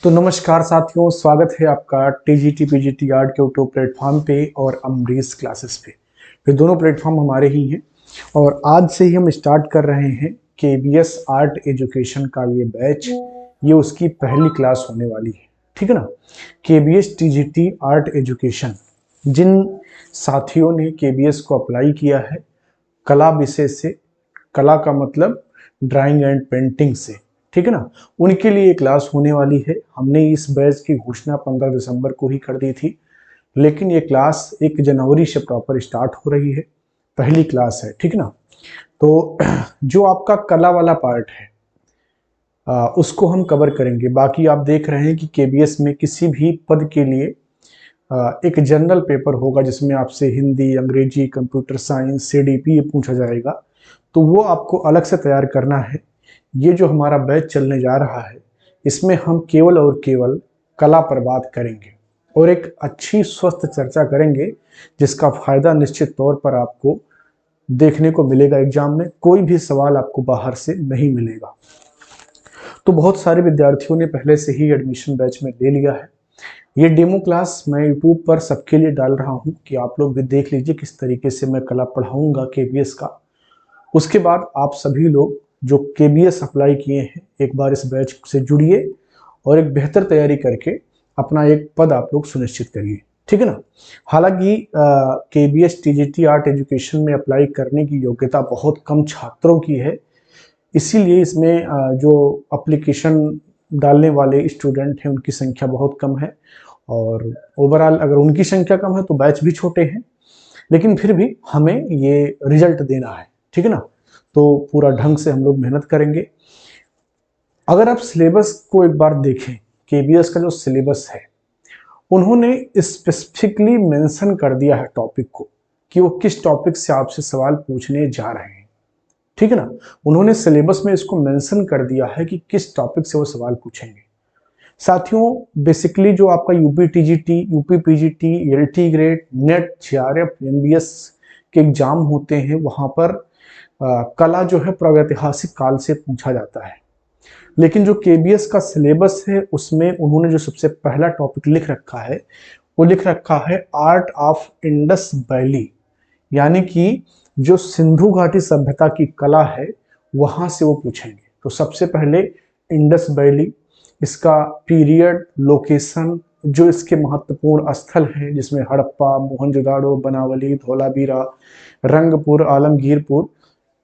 तो नमस्कार साथियों, स्वागत है आपका टीजीटी पीजीटी आर्ट के यूट्यूब प्लेटफॉर्म पे और अमरीज क्लासेस पे। ये दोनों प्लेटफॉर्म हमारे ही हैं और आज से ही हम स्टार्ट कर रहे हैं केबीएस आर्ट एजुकेशन का ये बैच। ये उसकी पहली क्लास होने वाली है, ठीक है ना। केबीएस टीजीटी आर्ट एजुकेशन, जिन साथियों ने केबीएस को अप्लाई किया है कला विषय से, कला का मतलब ड्राइंग एंड पेंटिंग से, ठीक है ना, उनके लिए ये क्लास होने वाली है। हमने इस बैच की घोषणा 15 दिसंबर को ही कर दी थी, लेकिन ये क्लास 1 जनवरी से प्रॉपर स्टार्ट हो रही है। पहली क्लास है, ठीक ना। तो जो आपका कला वाला पार्ट है उसको हम कवर करेंगे। बाकी आप देख रहे हैं कि केबीएस में किसी भी पद के लिए एक जनरल पेपर होगा जिसमें आपसे हिंदी, अंग्रेजी, कंप्यूटर साइंस, सीडीपी ये पूछा जाएगा, तो वो आपको अलग से तैयार करना है। ये जो हमारा बैच चलने जा रहा है इसमें हम केवल और केवल कला पर बात करेंगे और एक अच्छी स्वस्थ चर्चा करेंगे जिसका फायदा निश्चित तौर पर आपको देखने को मिलेगा। एग्जाम में कोई भी सवाल आपको बाहर से नहीं मिलेगा। तो बहुत सारे विद्यार्थियों ने पहले से ही एडमिशन बैच में ले लिया है। ये डेमो क्लास मैं यूट्यूब पर सबके लिए डाल रहा हूँ कि आप लोग भी देख लीजिए किस तरीके से मैं कला पढ़ाऊंगा केबीएस का। उसके बाद आप सभी लोग जो केबीएस अप्लाई किए हैं एक बार इस बैच से जुड़िए और एक बेहतर तैयारी करके अपना एक पद आप लोग सुनिश्चित करिए, ठीक है ना। हालांकि केबीएस टीजीटी आर्ट एजुकेशन में अप्लाई करने की योग्यता बहुत कम छात्रों की है, इसीलिए इसमें जो एप्लीकेशन डालने वाले स्टूडेंट हैं उनकी संख्या बहुत कम है और ओवरऑल अगर उनकी संख्या कम है तो बैच भी छोटे हैं, लेकिन फिर भी हमें ये रिजल्ट देना है, ठीक है ना। तो पूरा ढंग से हम लोग मेहनत करेंगे। अगर आप सिलेबस को एक बार देखें, केबीएस का जो सिलेबस है उन्होंने स्पेसिफिकली मेंशन कर दिया है टॉपिक को कि वो किस टॉपिक से आपसे सवाल पूछने जा रहे हैं, ठीक है ना। उन्होंने सिलेबस में इसको मेंशन कर दिया है कि किस टॉपिक से वो सवाल पूछेंगे। साथियों, बेसिकली जो आपका UP TGT, UP PGT, LT grade, net, JRF, NBS के एग्जाम होते हैं वहां पर कला जो है प्रागैतिहासिक काल से पूछा जाता है। लेकिन जो केबीएस का सिलेबस है उसमें उन्होंने जो सबसे पहला टॉपिक लिख रखा है वो लिख रखा है आर्ट ऑफ इंडस वैली, यानी कि जो सिंधु घाटी सभ्यता की कला है वहां से वो पूछेंगे। तो सबसे पहले इंडस वैली, इसका पीरियड, लोकेशन, जो इसके महत्वपूर्ण स्थल हैं जिसमें हड़प्पा, मोहनजोदाड़ो, बनावली, धोलावीरा, रंगपुर, आलमगीरपुर,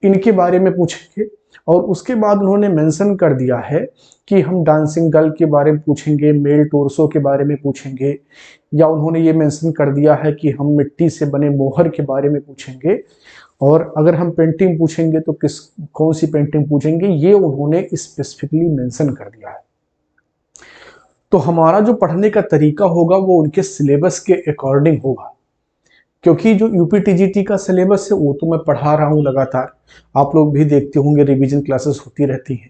इनके बारे में पूछेंगे। और उसके बाद उन्होंने मेंशन कर दिया है कि हम डांसिंग गर्ल के बारे में पूछेंगे, मेल टोरसो के बारे में पूछेंगे, या उन्होंने ये मेंशन कर दिया है कि हम मिट्टी से बने मोहर के बारे में पूछेंगे। और अगर हम पेंटिंग पूछेंगे तो कौन सी पेंटिंग पूछेंगे, ये उन्होंने स्पेसिफिकली मेंशन कर दिया है। तो हमारा जो पढ़ने का तरीका होगा वो उनके सिलेबस के अकॉर्डिंग होगा, क्योंकि जो यूपी टीजीटी का सिलेबस है वो तो मैं पढ़ा रहा हूँ लगातार, आप लोग भी देखते होंगे रिवीजन क्लासेस होती रहती हैं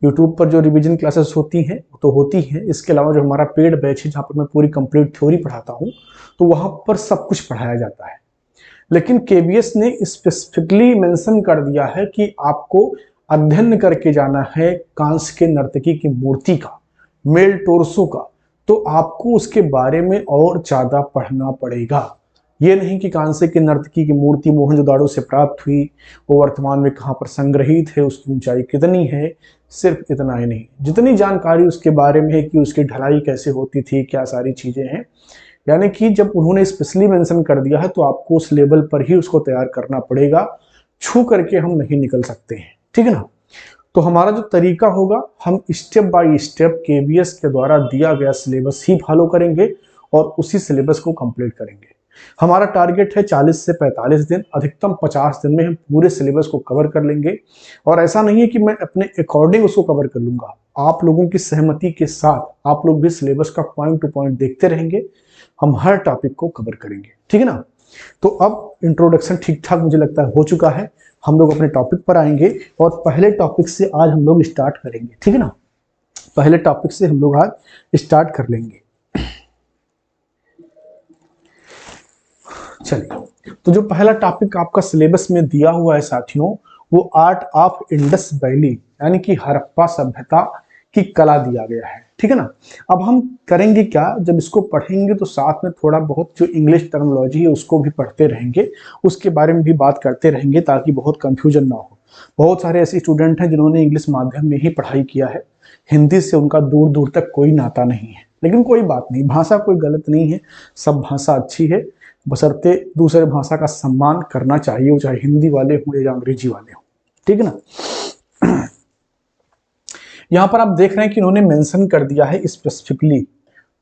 यूट्यूब पर। जो रिवीजन क्लासेस होती हैं तो होती हैं, इसके अलावा जो हमारा पेड बैच है जहाँ पर मैं पूरी कंप्लीट थ्योरी पढ़ाता हूँ तो वहाँ पर सब कुछ पढ़ाया जाता है। लेकिन केबीएस ने स्पेसिफिकली मेंशन कर दिया है कि आपको अध्ययन करके जाना है कांस्य के नर्तकी की मूर्ति का, मेल टोरसो का, तो आपको उसके बारे में और ज्यादा पढ़ना पड़ेगा। ये नहीं कि कांस्य की नर्तकी की मूर्ति मोहनजोदाड़ो से प्राप्त हुई, वो वर्तमान में कहाँ पर संग्रहित है, उसकी ऊंचाई कितनी है, सिर्फ इतना ही नहीं, जितनी जानकारी उसके बारे में है कि उसकी ढलाई कैसे होती थी, क्या सारी चीजें हैं। यानी कि जब उन्होंने स्पेशली मेंशन कर दिया है तो आपको उस लेवल पर ही उसको तैयार करना पड़ेगा, छू करके हम नहीं निकल सकते हैं, ठीक है ना। तो हमारा जो तरीका होगा, हम स्टेप बाय स्टेप केबीएस के द्वारा दिया गया सिलेबस ही फॉलो करेंगे और उसी सिलेबस को कंप्लीट करेंगे। हमारा टारगेट है 40 से 45 दिन, अधिकतम 50 दिन में हम पूरे सिलेबस को कवर कर लेंगे। और ऐसा नहीं है कि मैं अपने अकॉर्डिंग उसको कवर कर लूंगा, आप लोगों की सहमति के साथ आप लोग भी सिलेबस का पॉइंट टू पॉइंट देखते रहेंगे, हम हर टॉपिक को कवर करेंगे, ठीक है ना। तो अब इंट्रोडक्शन ठीक ठाक मुझे लगता है हो चुका है, हम लोग अपने टॉपिक पर आएंगे और पहले टॉपिक से आज हम लोग स्टार्ट करेंगे, ठीक है ना। पहले टॉपिक से हम लोग आज स्टार्ट कर लेंगे। चलिए, तो जो पहला टॉपिक आपका सिलेबस में दिया हुआ है साथियों, वो आर्ट ऑफ इंडस वैली यानी कि हड़प्पा सभ्यता कि कला दिया गया है, ठीक है ना। अब हम करेंगे क्या, जब इसको पढ़ेंगे तो साथ में थोड़ा बहुत जो इंग्लिश टर्मिनोलॉजी है उसको भी पढ़ते रहेंगे, उसके बारे में भी बात करते रहेंगे ताकि बहुत कंफ्यूजन ना हो। बहुत सारे ऐसे स्टूडेंट हैं जिन्होंने इंग्लिश माध्यम में ही पढ़ाई किया है, हिंदी से उनका दूर दूर तक कोई नाता नहीं है, लेकिन कोई बात नहीं, भाषा कोई गलत नहीं है, सब भाषा अच्छी है, बशर्ते दूसरे भाषा का सम्मान करना चाहिए, वो चाहे हिंदी वाले हों या अंग्रेजी वाले हों, ठीक है ना। यहां पर आप देख रहे हैं कि इन्होंने मेंशन कर दिया है स्पेसिफिकली,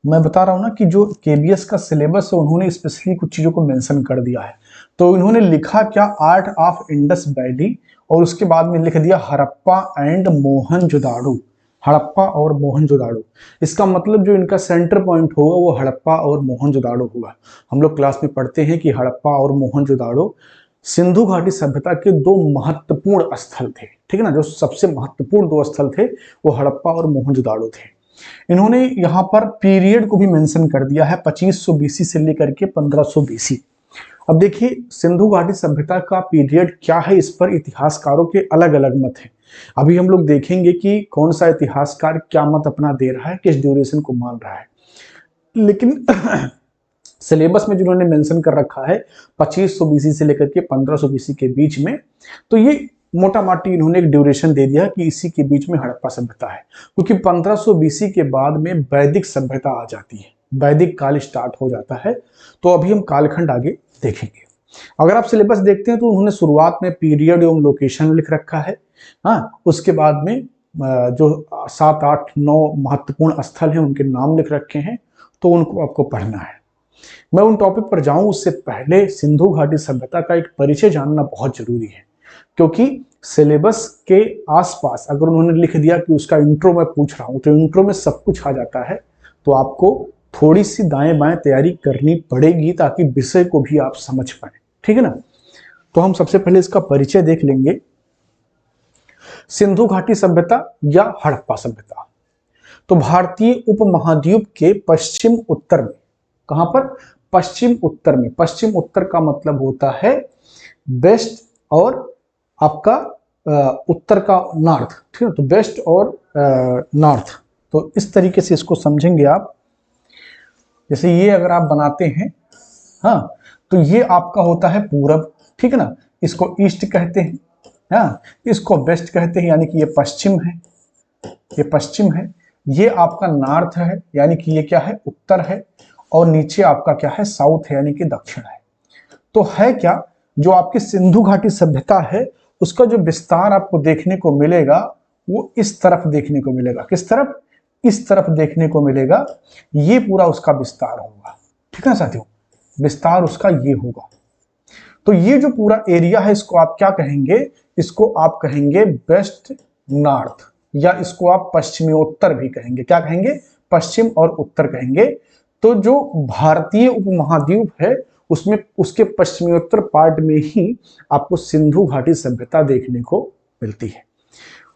मैं बता रहा हूं ना कि जो केबीएस का सिलेबस है उन्होंने स्पेशली कुछ चीजों को मेंशन कर दिया है। तो इन्होंने लिखा क्या, आर्ट ऑफ इंडस वैली, और उसके बाद में लिख दिया हड़प्पा एंड मोहनजोदाड़ो, हड़प्पा और मोहनजोदाड़ो। इसका मतलब जो इनका सेंटर पॉइंट होगा वो हड़प्पा और मोहनजोदाड़ो होगा। हम लोग क्लास में पढ़ते हैं कि हड़प्पा और मोहनजोदाड़ो सिंधु घाटी सभ्यता के दो महत्वपूर्ण स्थल थे, ठीक है ना। जो सबसे महत्वपूर्ण दो स्थल थे वो हड़प्पा और मोहनजोदाड़ो थे। इन्होंने यहाँ पर पीरियड को भी मेंशन कर दिया है, 2500 बीसी से लेकर के 1500 बीसी। अब देखिए सिंधु घाटी सभ्यता का पीरियड क्या है, इस पर इतिहासकारों के अलग अलग मत हैं। अभी हम लोग देखेंगे कि कौन सा इतिहासकार क्या मत अपना दे रहा है, किस ड्यूरेशन को मान रहा है, लेकिन सिलेबस में जिन्होंने मेंशन कर रखा है 2500 बीसी से लेकर के 1500 बीसी के बीच में, तो ये मोटा माटी इन्होंने एक ड्यूरेशन दे दिया कि इसी के बीच में हड़प्पा सभ्यता है, क्योंकि 1500 बीसी के बाद में वैदिक सभ्यता आ जाती है, वैदिक काल स्टार्ट हो जाता है। तो अभी हम कालखंड आगे देखेंगे। अगर आप सिलेबस देखते हैं तो उन्होंने शुरुआत में पीरियड एवं लोकेशन लिख रखा है, हाँ, उसके बाद में जो 7, 8, 9 महत्वपूर्ण स्थल हैं उनके नाम लिख रखे हैं, तो उनको आपको पढ़ना है। मैं उन टॉपिक पर जाऊं उससे पहले सिंधु घाटी सभ्यता का एक परिचय जानना बहुत जरूरी है, क्योंकि सिलेबस के आसपास अगर उन्होंने लिख दिया कि उसका इंट्रो मैं पूछ रहा हूं तो इंट्रो में सब कुछ आ जाता है, तो आपको थोड़ी सी दाएं बाएं तैयारी करनी पड़ेगी ताकि विषय को भी आप समझ पाए, ठीक है ना। तो हम सबसे पहले इसका परिचय देख लेंगे। सिंधु घाटी सभ्यता या हड़प्पा सभ्यता तो भारतीय उपमहाद्वीप के पश्चिम उत्तर में, कहां पर, पश्चिम उत्तर में, पश्चिम उत्तर का मतलब होता है वेस्ट और आपका उत्तर का नॉर्थ, ठीक है। तो वेस्ट और नॉर्थ, तो इस तरीके से इसको समझेंगे आप। जैसे ये अगर आप बनाते हैं, हाँ, तो ये आपका होता है पूरब, ठीक है ना, इसको ईस्ट कहते हैं, हाँ, इसको वेस्ट कहते हैं, यानी कि ये पश्चिम है, ये पश्चिम है, ये आपका नॉर्थ है, यानी कि ये क्या है, उत्तर है, और नीचे आपका क्या है, साउथ है, यानी कि दक्षिण है। तो है क्या, जो आपकी सिंधु घाटी सभ्यता है उसका जो विस्तार आपको देखने को मिलेगा वो इस तरफ देखने को मिलेगा, किस तरफ, इस तरफ देखने को मिलेगा, ये पूरा उसका विस्तार होगा, ठीक है साथियों, विस्तार उसका ये होगा। तो ये जो पूरा एरिया है इसको आप क्या कहेंगे, इसको आप कहेंगे वेस्ट नॉर्थ, या इसको आप पश्चिमी उत्तर भी कहेंगे, क्या कहेंगे, पश्चिम और उत्तर कहेंगे। तो जो भारतीय उपमहाद्वीप है उसमें उसके पश्चिमोत्तर पार्ट में ही आपको सिंधु घाटी सभ्यता देखने को मिलती है।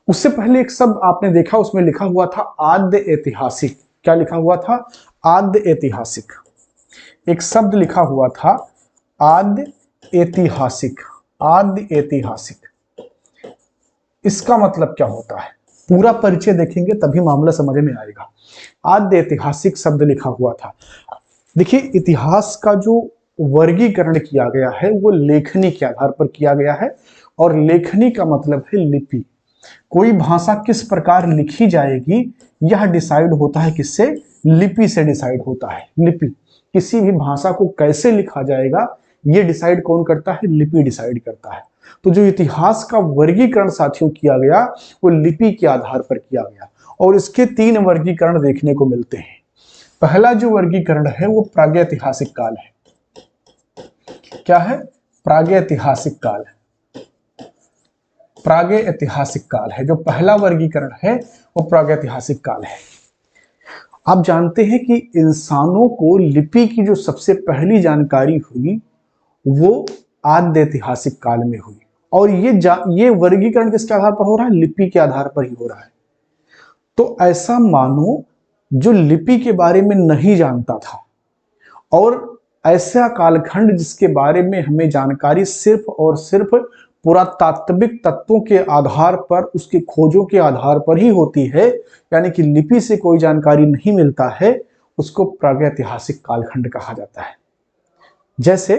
उससे पहले एक शब्द आपने देखा, उसमें लिखा हुआ था आद्य ऐतिहासिक, क्या लिखा हुआ था, आद्य ऐतिहासिक, एक शब्द लिखा हुआ था आद्य ऐतिहासिक, आद्य ऐतिहासिक। इसका मतलब क्या होता है, पूरा परिचय देखेंगे तभी मामला समझ में आएगा। आद्य ऐतिहासिक शब्द लिखा हुआ था। देखिए इतिहास का जो वर्गीकरण किया गया है वो लेखनी के आधार पर किया गया है, और लेखनी का मतलब है लिपि। कोई भाषा किस प्रकार लिखी जाएगी यह डिसाइड होता है किससे, लिपि से डिसाइड होता है। लिपि, किसी भी भाषा को कैसे लिखा जाएगा ये डिसाइड कौन करता है, लिपि डिसाइड करता है। तो जो इतिहास का वर्गीकरण साथियों किया गया वो लिपि के आधार पर किया गया, और इसके 3 वर्गीकरण देखने को मिलते हैं। पहला जो वर्गीकरण है वो प्रागैतिहासिक काल है। क्या है, प्रागैतिहासिक काल है, प्रागैतिहासिक काल है, जो पहला वर्गीकरण है वो प्रागैतिहासिक काल है। आप जानते हैं कि इंसानों को लिपि की जो सबसे पहली जानकारी हुई वो आद्य ऐतिहासिक काल में हुई, और ये वर्गीकरण किसके आधार पर हो रहा है, लिपि के आधार पर ही हो रहा है। तो ऐसा मानो जो लिपि के बारे में नहीं जानता था, और ऐसा कालखंड जिसके बारे में हमें जानकारी सिर्फ और सिर्फ पुरातात्विक तत्वों के आधार पर, उसकी खोजों के आधार पर ही होती है, यानी कि लिपि से कोई जानकारी नहीं मिलता है, उसको प्रागैतिहासिक कालखंड कहा जाता है। जैसे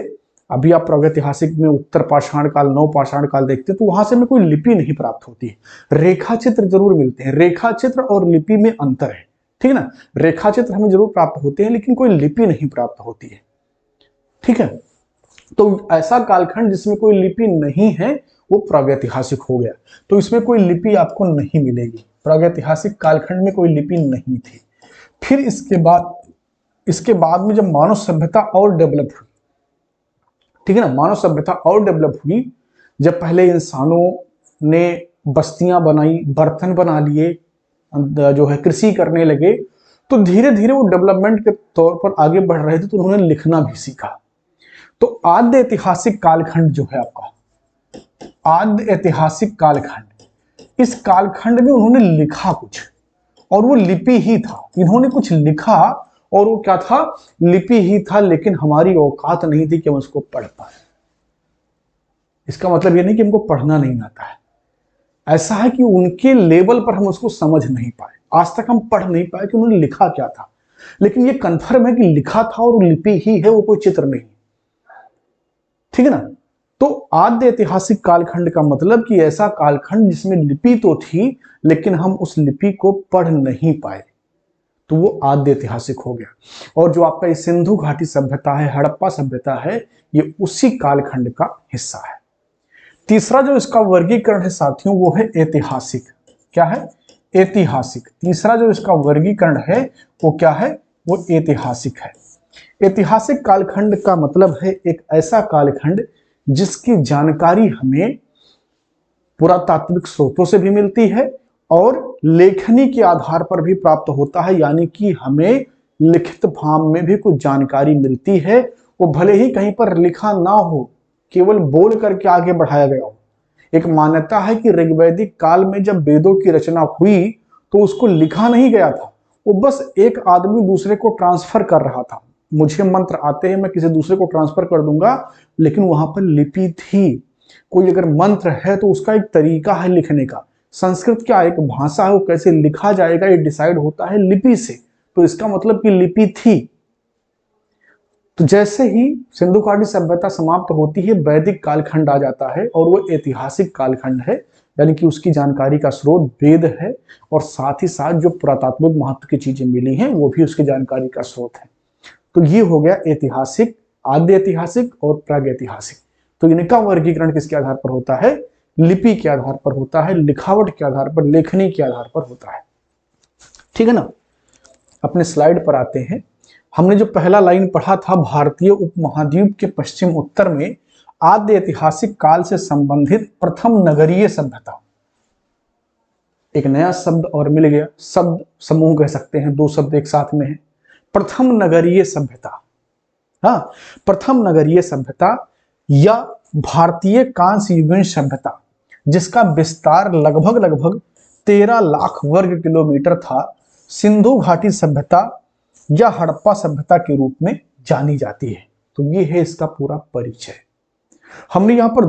अभी आप प्रागैतिहासिक में उत्तर पाषाण काल, नव पाषाण काल देखते हैं तो वहां से हमें कोई लिपि नहीं प्राप्त होती है, रेखा चित्र जरूर मिलते हैं। रेखा चित्र और लिपि में अंतर है, ठीक है ना। रेखा चित्र हमें जरूर प्राप्त होते हैं लेकिन कोई लिपि नहीं प्राप्त होती है, ठीक है। तो ऐसा कालखंड जिसमें कोई लिपि नहीं है वो प्रागैतिहासिक हो गया। तो इसमें कोई लिपि आपको नहीं मिलेगी, प्रागैतिहासिक कालखंड में कोई लिपि नहीं थी। फिर इसके बाद में जब मानव सभ्यता और डेवलप हुई, ठीक है ना, मानव सभ्यता और डेवलप हुई, जब पहले इंसानों ने बस्तियां बनाई, बर्तन बना लिए, जो है कृषि करने लगे, तो धीरे धीरे वो डेवलपमेंट के तौर पर आगे बढ़ रहे थे तो उन्होंने लिखना भी सीखा। तो आद्य ऐतिहासिक कालखंड जो है आपका, आद्य ऐतिहासिक कालखंड, इस कालखंड में उन्होंने लिखा कुछ, और वो लिपि ही था। इन्होंने कुछ लिखा और वो क्या था, लिपि ही था, लेकिन हमारी औकात नहीं थी कि हम उसको पढ़ पाए। इसका मतलब ये नहीं कि हमको पढ़ना नहीं आता है, ऐसा है कि उनके लेवल पर हम उसको समझ नहीं पाए, आज तक हम पढ़ नहीं पाए कि उन्होंने लिखा क्या था। लेकिन ये कंफर्म है कि लिखा था और लिपि ही है, वो कोई चित्र नहीं, ठीक है ना। तो आद्य ऐतिहासिक कालखंड का मतलब कि ऐसा कालखंड जिसमें लिपि तो थी लेकिन हम उस लिपि को पढ़ नहीं पाए, तो वो आद्य ऐतिहासिक हो गया। और जो आपका सिंधु घाटी सभ्यता है, हड़प्पा सभ्यता है, ये उसी कालखंड का हिस्सा है। तीसरा जो इसका वर्गीकरण है साथियों वो है ऐतिहासिक। क्या है, ऐतिहासिक। तीसरा जो इसका वर्गीकरण है वो क्या है, वो ऐतिहासिक है। ऐतिहासिक कालखंड का मतलब है एक ऐसा कालखंड जिसकी जानकारी हमें पुरातात्विक स्रोतों से भी मिलती है और लेखनी के आधार पर भी प्राप्त होता है, यानी कि हमें लिखित फॉर्म में भी कुछ जानकारी मिलती है। वो भले ही कहीं पर लिखा ना हो, केवल बोल करके आगे बढ़ाया गया हो। एक मान्यता है कि ऋग्वैदिक काल में जब वेदों की रचना हुई तो उसको लिखा नहीं गया था, वो बस एक आदमी दूसरे को ट्रांसफर कर रहा था। मुझे मंत्र आते हैं, मैं किसी दूसरे को ट्रांसफर कर दूंगा, लेकिन वहां पर लिपि थी। कोई अगर मंत्र है तो उसका एक तरीका है लिखने का। संस्कृत क्या एक भाषा है, वो कैसे लिखा जाएगा ये डिसाइड होता है लिपि से। तो इसका मतलब कि लिपि थी। तो जैसे ही सिंधु घाटी सभ्यता समाप्त होती है, वैदिक कालखंड आ जाता है और वो ऐतिहासिक कालखंड है, यानी कि उसकी जानकारी का स्रोत वेद है और साथ ही साथ जो पुरातात्विक महत्व की चीजें मिली हैं वो भी उसकी जानकारी का स्रोत है। तो ये हो गया ऐतिहासिक, आद्य ऐतिहासिक और प्रागैतिहासिक। तो इनका वर्गीकरण किसके आधार पर होता है, लिपि के आधार पर होता है, लिखावट के आधार पर, लेखनी के आधार पर होता है, ठीक है ना। अपने स्लाइड पर आते हैं। हमने जो पहला लाइन पढ़ा था, भारतीय उपमहाद्वीप के पश्चिम उत्तर में आद्य ऐतिहासिक काल से संबंधित प्रथम नगरीय सभ्यता। एक नया शब्द और मिल गया, शब्द समूह कह सकते हैं, दो शब्द एक साथ में है, प्रथम नगरीय सभ्यता। हाँ, प्रथम नगरीय सभ्यता या भारतीय कांस्य युगीन सभ्यता, जिसका विस्तार लगभग 13 लाख वर्ग किलोमीटर था, सिंधु घाटी सभ्यता या हड़प्पा सभ्यता के रूप में जानी जाती है। तो ये है इसका पूरा परिचय। हमने यहां पर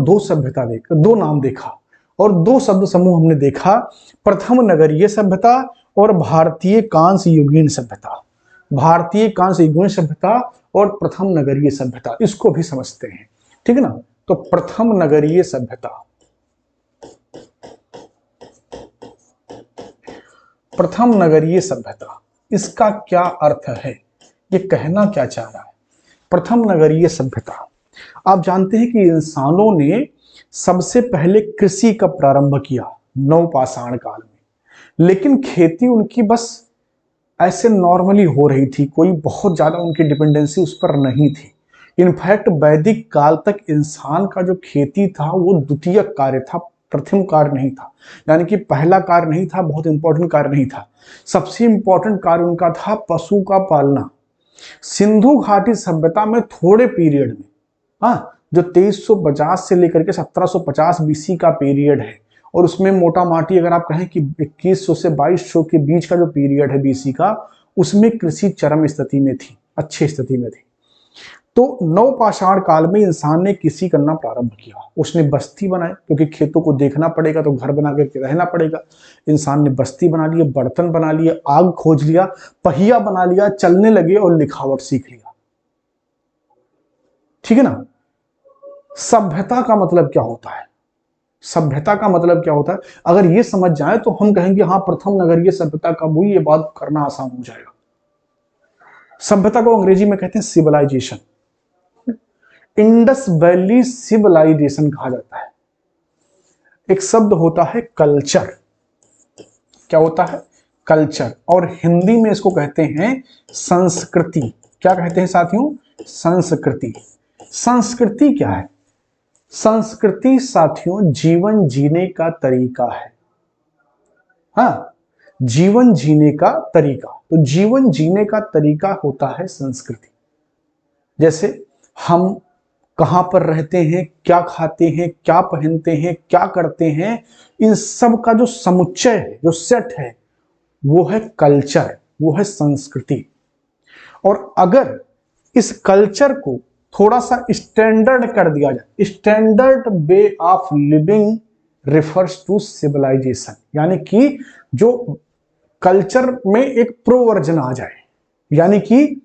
दो नाम देखा और दो शब्द समूह हमने देखा, प्रथम नगरीय सभ्यता और भारतीय कांस्य युगीन सभ्यता। भारतीय कांस्य युगीन सभ्यता और प्रथम नगरीय सभ्यता, इसको भी समझते हैं, ठीक है ना। तो प्रथम नगरीय सभ्यता, प्रथम नगरीय सभ्यता, इसका क्या अर्थ है, ये कहना क्या चाह रहा है। प्रथम नगरीय सभ्यता, आप जानते हैं कि इंसानों ने सबसे पहले कृषि का प्रारंभ किया नवपाषाण काल में, लेकिन खेती उनकी बस ऐसे नॉर्मली हो रही थी, कोई बहुत ज्यादा उनकी डिपेंडेंसी उस पर नहीं थी। इनफैक्ट वैदिक काल तक इंसान का जो खेती था वो द्वितीय कार्य था, प्रथम कार्य नहीं था, यानी कि पहला कार्य नहीं था, बहुत इंपॉर्टेंट कार्य नहीं था। सबसे इंपॉर्टेंट कार्य उनका था पशु का पालना। सिंधु घाटी सभ्यता में थोड़े पीरियड में, हाँ, जो 2350 से लेकर के 1750 बीसी का पीरियड है, और उसमें मोटा माटी अगर आप कहें कि 2100 से 2200 के बीच का जो पीरियड है बीसी का, उसमें कृषि चरम स्थिति में थी, अच्छी स्थिति में थी। तो नवपाषाण काल में इंसान ने कृषि करना प्रारंभ किया। उसने बस्ती बनाई, क्योंकि खेतों को देखना पड़ेगा तो घर बना करके रहना पड़ेगा। इंसान ने बस्ती बना ली, बर्तन बना लिए, आग खोज लिया, पहिया बना लिया, चलने लगे और लिखावट सीख लिया। ठीक है ना। सभ्यता का मतलब क्या होता है? सभ्यता का मतलब क्या होता है, अगर ये समझ जाए तो हम कहेंगे हाँ, प्रथम नगरीय सभ्यता कब हुई, ये बात करना आसान हो जाएगा। सभ्यता को अंग्रेजी में कहते हैं सिविलाइजेशन। इंडस वैली सिविलाइजेशन कहा जाता है। एक शब्द होता है कल्चर। क्या होता है? कल्चर। और हिंदी में इसको कहते हैं संस्कृति। क्या कहते हैं साथियों? संस्कृति। संस्कृति क्या है? संस्कृति साथियों जीवन जीने का तरीका है। हाँ, जीवन जीने का तरीका। तो जीवन जीने का तरीका होता है संस्कृति। जैसे हम कहां पर रहते हैं, क्या खाते हैं, क्या पहनते हैं, क्या करते हैं, इन सब का जो समुच्चय है, जो सेट है, वो है कल्चर, वो है संस्कृति। और अगर इस कल्चर को थोड़ा सा स्टैंडर्ड कर दिया जाए, standard way of living refers to civilisation, यानी कि जो कल्चर में एक प्रोवर्जन आ जाए, यानी कि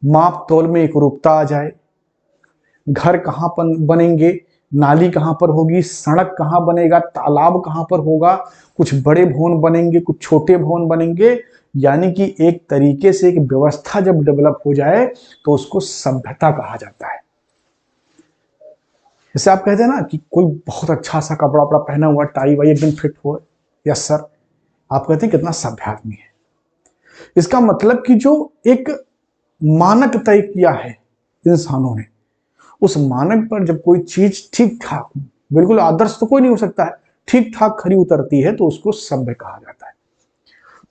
माप तोल में एक रूपता आ जाए। घर कहां पर बनेंगे, नाली कहां पर होगी, सड़क कहां बनेगा, तालाब कहां पर होगा, कुछ बड़े भवन बनेंगे, कुछ छोटे भवन बनेंगे, यानी कि एक तरीके से एक व्यवस्था जब डेवलप हो जाए तो उसको सभ्यता कहा जाता है। जैसे आप कहते हैं ना कि कोई बहुत अच्छा सा कपड़ा वपड़ा पहना हुआ, टाई वाई एकदम फिट हो, यस सर, आप कहते हैं कितना सभ्य आदमी है। इसका मतलब कि जो एक मानक तय किया है इंसानों ने, उस मानक पर जब कोई चीज ठीक ठाक, बिल्कुल आदर्श तो कोई नहीं हो सकता है, ठीक ठाक खरी उतरती है तो उसको सभ्य कहा जाता है।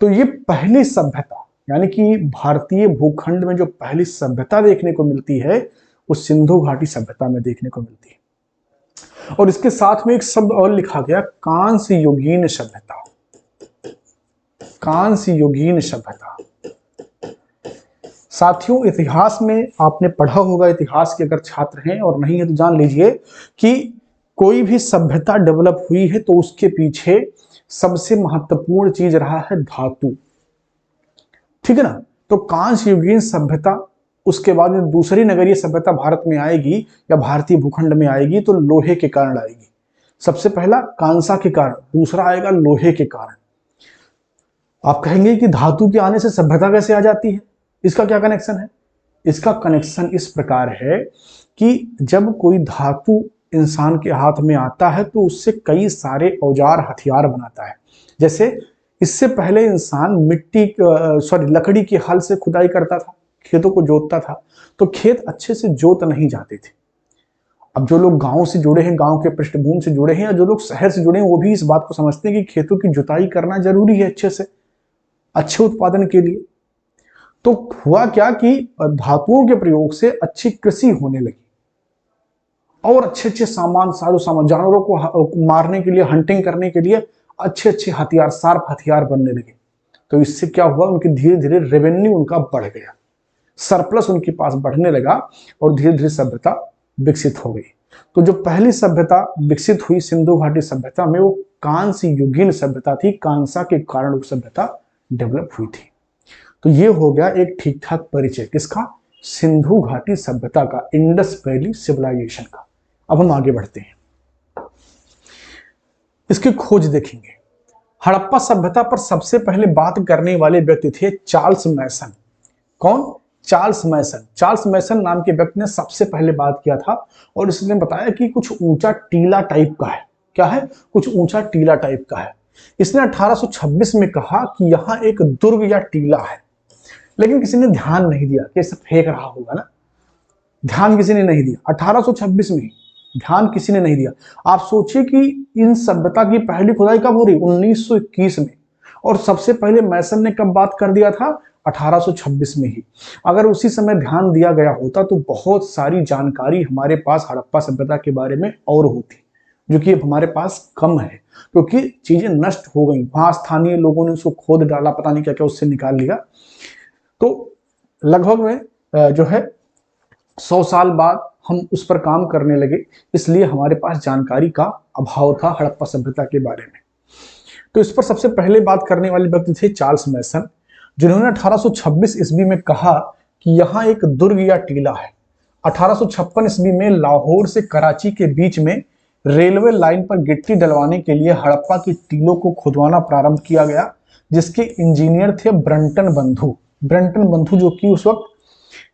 तो ये पहली सभ्यता, यानी कि भारतीय भूखंड में जो पहली सभ्यता देखने को मिलती है वो सिंधु घाटी सभ्यता में देखने को मिलती है। और इसके साथ में एक शब्द और लिखा गया, कांस्य युगीन सभ्यता। कांस्य युगीन सभ्यता। साथियों, इतिहास में आपने पढ़ा होगा, इतिहास के अगर छात्र हैं, और नहीं है तो जान लीजिए कि कोई भी सभ्यता डेवलप हुई है तो उसके पीछे सबसे महत्वपूर्ण चीज रहा है धातु। ठीक है ना। तो कांस्य युगीन सभ्यता, उसके बाद दूसरी नगरीय सभ्यता भारत में आएगी या भारतीय भूखंड में आएगी तो लोहे के कारण आएगी। सबसे पहला कांसा के कारण, दूसरा आएगा लोहे के कारण। आप कहेंगे कि धातु के आने से सभ्यता कैसे आ जाती है, इसका क्या कनेक्शन है? इसका कनेक्शन इस प्रकार है कि जब कोई धातु इंसान के हाथ में आता है तो उससे कई सारे औजार हथियार बनाता है। जैसे इससे पहले इंसान लकड़ी के हल से खुदाई करता था, खेतों को जोतता था, तो खेत अच्छे से जोत नहीं जाते थे। अब जो लोग गांव से जुड़े हैं, गांव के पृष्ठभूमि से जुड़े हैं, या जो लोग शहर से जुड़े हैं, वो भी इस बात को समझते हैं कि खेतों की जुताई करना जरूरी है अच्छे से, अच्छे उत्पादन के लिए। तो हुआ क्या कि धातुओं के प्रयोग से अच्छी कृषि होने लगी और अच्छे अच्छे सामान, साजो सामान, जानवरों को मारने के लिए, हंटिंग करने के लिए अच्छे अच्छे हथियार, शार्प हथियार बनने लगे। तो इससे क्या हुआ, उनकी धीरे धीरे रेवेन्यू उनका बढ़ गया, सरप्लस उनके पास बढ़ने लगा और धीरे धीरे सभ्यता विकसित हो गई। तो जो पहली सभ्यता विकसित हुई सिंधु घाटी सभ्यता में, वो कांस्य युगीन सभ्यता थी। कांसा के कारण वो सभ्यता डेवलप हुई थी। तो ये हो गया एक ठीक ठाक परिचय किसका? सिंधु घाटी सभ्यता का, इंडस वैली सिविलाइजेशन का। अब हम आगे बढ़ते हैं, इसकी खोज देखेंगे। हड़प्पा सभ्यता पर सबसे पहले बात करने वाले व्यक्ति थे चार्ल्स मैसन। कौन? चार्ल्स मैसन। चार्ल्स मैसन नाम के व्यक्ति ने सबसे पहले बात किया था और इसने बताया कि कुछ ऊंचा टीला टाइप का है। क्या है? कुछ ऊंचा टीला टाइप का है। इसने 1826 में कहा कि यहां एक दुर्ग या टीला है, लेकिन किसी ने ध्यान नहीं दिया कि इसे फेंक रहा होगा ना, ध्यान किसी ने नहीं दिया। 1826 में ध्यान किसी ने नहीं दिया। आप सोचिए कि इन सभ्यता की पहली खुदाई कब हो रही? 1921 में। और सबसे पहले मैसन ने कब बात कर दिया था? 1826 में ही। अगर उसी समय ध्यान दिया गया होता तो बहुत सारी जानकारी हमारे पास हड़प्पा सभ्यता के बारे में और होती, जो कि अब हमारे पास कम है, क्योंकि चीजें नष्ट हो गई। वहां स्थानीय लोगों ने उसको खोद डाला, पता नहीं क्या क्या उससे निकाल लिया। तो लगभग में जो है 100 साल बाद हम उस पर काम करने लगे, इसलिए हमारे पास जानकारी का अभाव था हड़प्पा सभ्यता के बारे में। तो इस पर सबसे पहले बात करने वाले व्यक्ति थे चार्ल्स मैसन, जिन्होंने 1826 ईस्वी में कहा कि यहाँ एक दुर्ग या टीला है। 1856 ईस्वी में लाहौर से कराची के बीच में रेलवे लाइन पर गिट्टी डलवाने के लिए हड़प्पा की टीलों को खुदवाना प्रारंभ किया गया, जिसके इंजीनियर थे ब्रंटन बंधु। ब्रंटन बंधु जो कि उस वक्त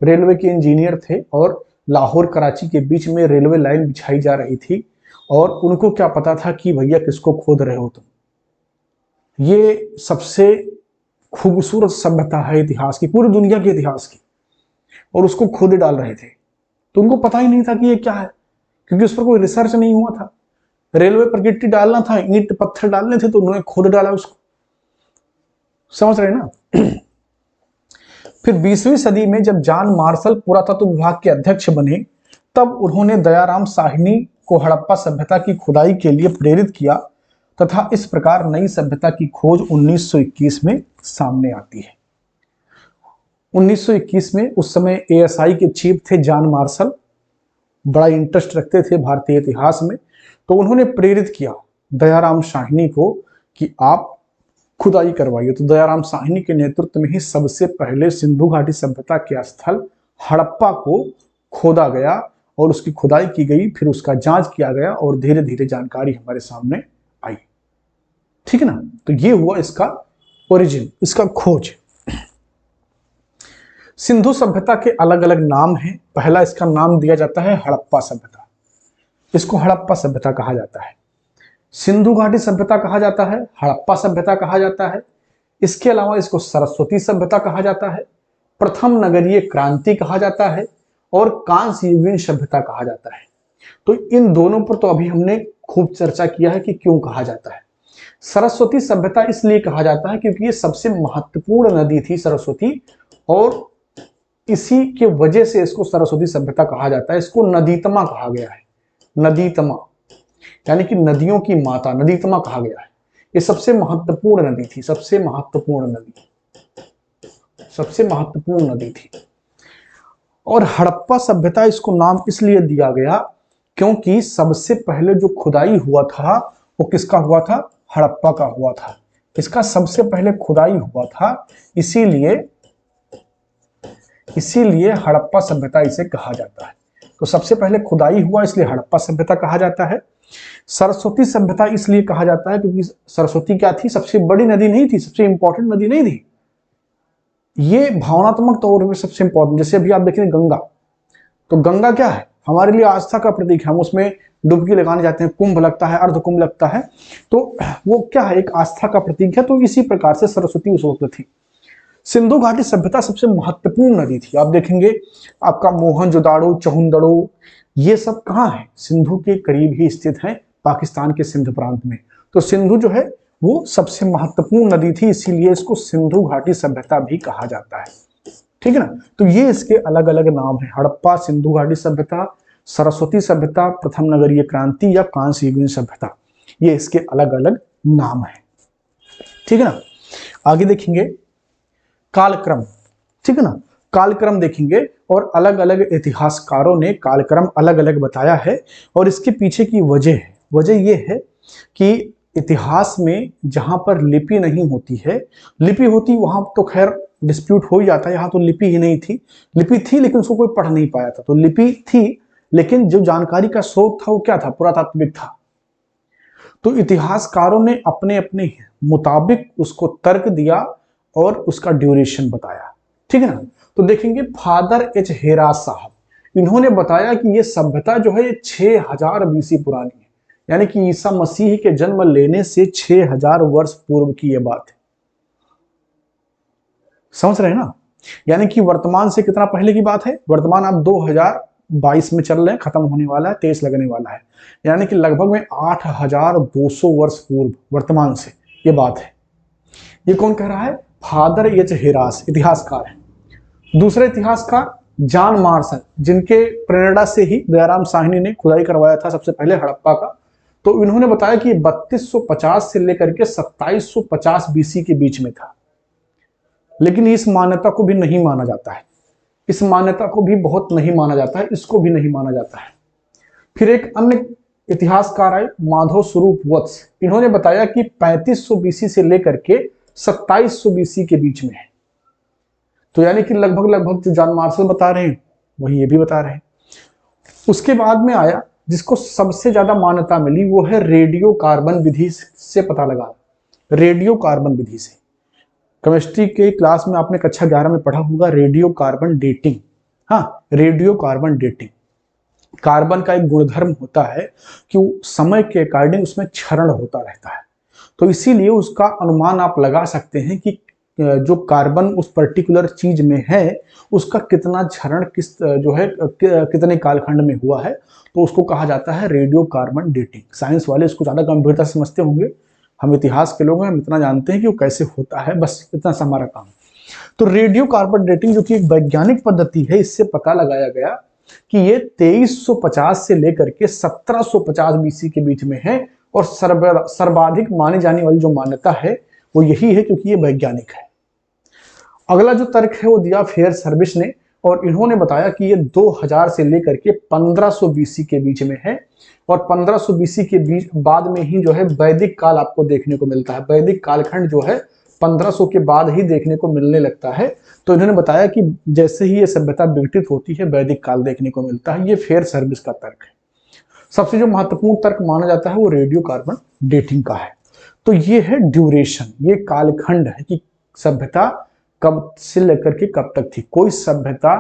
रेलवे के इंजीनियर थे और लाहौर कराची के बीच में रेलवे लाइन बिछाई जा रही थी, और उनको क्या पता था कि भैया किसको खोद रहे हो तुम। ये सबसे खूबसूरत सभ्यता है इतिहास की, पूरी दुनिया के इतिहास की, और उसको खोद डाल रहे थे। तो उनको पता ही नहीं था कि ये क्या है, क्योंकि उस पर कोई रिसर्च नहीं हुआ था। रेलवे पर गिट्टी डालना था, ईंट पत्थर डालने थे, तो उन्होंने खोद डाला उसको। समझ रहे ना। फिर 20वीं सदी में जब जॉन मार्शल पुरातत्व विभाग के अध्यक्ष बने, तब उन्होंने दयाराम साहनी को हड़प्पा सभ्यता की खुदाई के लिए प्रेरित किया, तथा इस प्रकार नई सभ्यता की खोज 1921 में सामने आती है। 1921 में उस समय एएसआई के चीफ थे जॉन मार्शल, बड़ा इंटरेस्ट रखते थे भारतीय इतिहास में। तो उन्होंने प्रेरित किया दयाराम साहनी को कि आप खुदाई करवाइए। तो दयाराम साहनी के नेतृत्व में ही सबसे पहले सिंधु घाटी सभ्यता के स्थल हड़प्पा को खोदा गया और उसकी खुदाई की गई, फिर उसका जांच किया गया और धीरे धीरे जानकारी हमारे सामने आई। ठीक है ना। तो ये हुआ इसका ओरिजिन, इसका खोज। सिंधु सभ्यता के अलग अलग नाम हैं। पहला इसका नाम दिया जाता है हड़प्पा सभ्यता। इसको हड़प्पा सभ्यता कहा जाता है। सिंधु घाटी सभ्यता कहा जाता है, हड़प्पा सभ्यता कहा जाता है। इसके अलावा इसको सरस्वती सभ्यता कहा जाता है, प्रथम नगरीय क्रांति कहा जाता है और कांस्य युगीन सभ्यता कहा जाता है। तो इन दोनों पर तो अभी हमने खूब चर्चा किया है कि क्यों कहा जाता है। सरस्वती सभ्यता इसलिए कहा जाता है क्योंकि ये सबसे महत्वपूर्ण नदी थी सरस्वती, और इसी के वजह से इसको सरस्वती सभ्यता कहा जाता है। इसको नदीतमा कहा गया है, नदीतमा यानी कि नदियों की माता, नदीतमा कहा गया है। ये सबसे महत्वपूर्ण नदी थी, सबसे महत्वपूर्ण नदी थी। और हड़प्पा सभ्यता इसको नाम इसलिए दिया गया क्योंकि सबसे पहले जो खुदाई हुआ था वो किसका हुआ था? हड़प्पा का हुआ था। इसका सबसे पहले खुदाई हुआ था, इसीलिए हड़प्पा सभ्यता इसे कहा जाता है। तो सबसे पहले खुदाई हुआ इसलिए हड़प्पा सभ्यता कहा जाता है। सरस्वती सभ्यता इसलिए कहा जाता है क्योंकि सरस्वती क्या थी? सबसे बड़ी नदी नहीं थी, सबसे इंपॉर्टेंट नदी नहीं थी। ये भावनात्मक तौर पर सबसे इंपॉर्टेंट, जैसे अभी आप देखेंगे गंगा, तो गंगा क्या है? हमारे लिए आस्था का प्रतीक है। हम उसमें डुबकी लगाने जाते हैं, कुंभ लगता है, अर्ध कुंभ लगता है, तो वो क्या है? एक आस्था का प्रतीक है। तो इसी प्रकार से सरस्वती उस वक्त थी। सिंधु घाटी सभ्यता सबसे महत्वपूर्ण नदी थी। आप देखेंगे आपका मोहनजोदाड़ो, चहुंदड़ो, ये सब कहाँ है? सिंधु के करीब ही स्थित है, पाकिस्तान के सिंध प्रांत में। तो सिंधु जो है वो सबसे महत्वपूर्ण नदी थी, इसीलिए इसको सिंधु घाटी सभ्यता भी कहा जाता है। ठीक है ना। तो ये इसके अलग अलग नाम है, हड़प्पा, सिंधु घाटी सभ्यता, सरस्वती सभ्यता, प्रथम नगरीय क्रांति या कांस्य युगीन सभ्यता, ये इसके अलग अलग नाम है। ठीक है ना। आगे देखेंगे कालक्रम। ठीक है ना। कालक्रम देखेंगे और अलग अलग इतिहासकारों ने कालक्रम अलग अलग बताया है, और इसके पीछे की वजह यह है कि इतिहास में जहां पर लिपि नहीं होती है, लिपि होती वहां तो खैर डिस्प्यूट हो ही जाता है। यहाँ तो लिपि ही नहीं थी, लिपि थी लेकिन उसको कोई पढ़ नहीं पाया था। तो लिपि थी लेकिन जो जानकारी का स्रोत था वो क्या था? पुरातात्विक था। तो इतिहासकारों ने अपने अपने मुताबिक उसको तर्क दिया और उसका ड्यूरेशन बताया। ठीक है ना। तो देखेंगे फादर एच हेरास साहब, इन्होंने बताया कि ये सभ्यता जो है 6000 बीसी पुरानी है, यानी कि ईसा मसीह के जन्म लेने से 6000 वर्ष पूर्व की यह बात है। समझ रहे हैं ना। यानी कि वर्तमान से कितना पहले की बात है? वर्तमान आप 2022 में चल रहे हैं, खत्म होने वाला है, 23 लगने वाला है, यानी कि लगभग में 8200 वर्ष पूर्व वर्तमान से ये बात है। ये कौन कह रहा है? फादर एच हेरास, इतिहासकार है। दूसरे इतिहासकार जॉन मार्शल, जिनके प्रेरणा से ही दयाराम साहनी ने खुदाई करवाया था सबसे पहले हड़प्पा का। तो इन्होंने बताया कि 3250 से लेकर के 2750 बीसी के बीच में था, लेकिन इस मान्यता को भी नहीं माना जाता है। इस मान्यता को भी बहुत नहीं माना जाता है, इसको भी नहीं माना जाता है। फिर एक अन्य इतिहासकार आए माधव स्वरूप वत्स, इन्होंने बताया कि 3500 बीसी से लेकर के 2700 बीसी के बीच में है। तो यानी कि लगभग लगभग जो जॉन मार्शल बता रहे हैं वही ये भी बता रहे हैं। उसके बाद में आया जिसको सबसे ज्यादा मान्यता मिली, वो है रेडियो कार्बन विधि से पता लगा। रेडियो कार्बन विधि से, केमिस्ट्री के क्लास में आपने कक्षा 11 में पढ़ा होगा रेडियो कार्बन डेटिंग। हाँ, रेडियो कार्बन डेटिंग, कार्बन का एक गुणधर्म होता है कि वो समय के अकॉर्डिंग उसमें क्षरण होता रहता है, तो इसीलिए उसका अनुमान आप लगा सकते हैं कि जो कार्बन उस पर्टिकुलर चीज में है उसका कितना क्षरण किस जो है कितने कालखंड में हुआ है, तो उसको कहा जाता है रेडियो कार्बन डेटिंग। साइंस वाले इसको ज्यादा गंभीरता से समझते होंगे, हम इतिहास के लोग हैं, हम इतना जानते हैं कि वो कैसे होता है, बस इतना सा हमारा काम। तो रेडियो कार्बन डेटिंग जो कि एक वैज्ञानिक पद्धति है, इससे पता लगाया गया कि ये 2350 से लेकर के 1750 बीसी के बीच में है, और सर्वाधिक मानी जाने वाली जो मान्यता है वो यही है क्योंकि ये वैज्ञानिक है। अगला जो तर्क है वो दिया फेयर सर्विस ने, और इन्होंने बताया कि ये 2000 से लेकर के 1500 बीसी के बीच में है, और 1500 बीसी के बीच बाद में ही जो है वैदिक काल आपको देखने को मिलता है। वैदिक कालखंड जो है 1500 के बाद ही देखने को मिलने लगता है। तो इन्होंने बताया कि जैसे ही ये सभ्यता विकसित होती है वैदिक काल देखने को मिलता है। ये फेयर सर्विस का तर्क है। सबसे जो महत्वपूर्ण तर्क माना जाता है वो रेडियो कार्बन डेटिंग का है। तो ये है ड्यूरेशन, ये कालखंड है कि सभ्यता कब से लेकर के कब तक थी। कोई सभ्यता